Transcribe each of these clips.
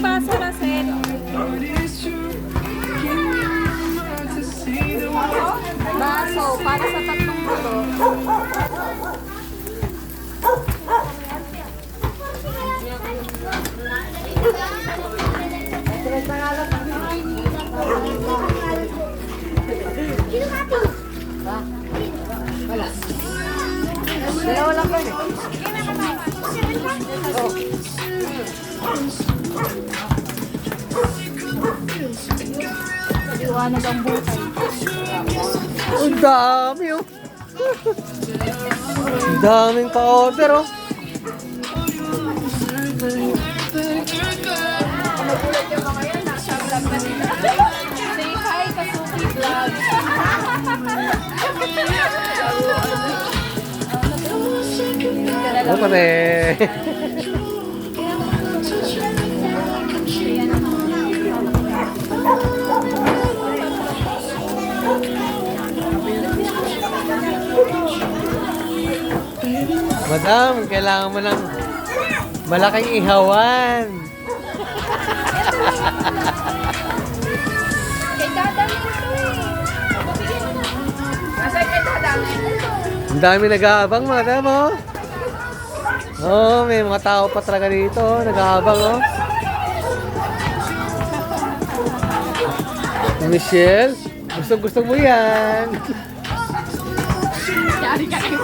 baso, Rosel. Baso, para sa tatlong bulo. Dalawa lang ba? Iwanag ang buhay. Ang dami oh. Ang daming pa-order oh. Nagulat yung mga yan, nasa vlog na nila. Say hi, Kasuki Vlog. Ano pare? Madam, kailangan mo ng malaking ihawan. Kay dadalhin ito eh. Nasa kay dadalhin? Ang dami nag-aabang, madam oh. Oh, may mga tao pa talaga dito, nag-aabang oh. Michelle, gusto mo yan. Yari ka kayo.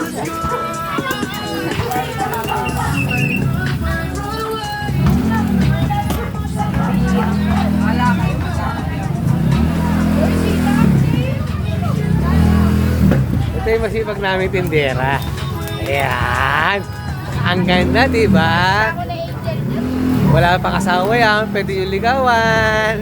Ito yung masipag namin tindera. Ayan. Ang ganda, di ba? Wala pang asawa yan. Pwede yung ligawan.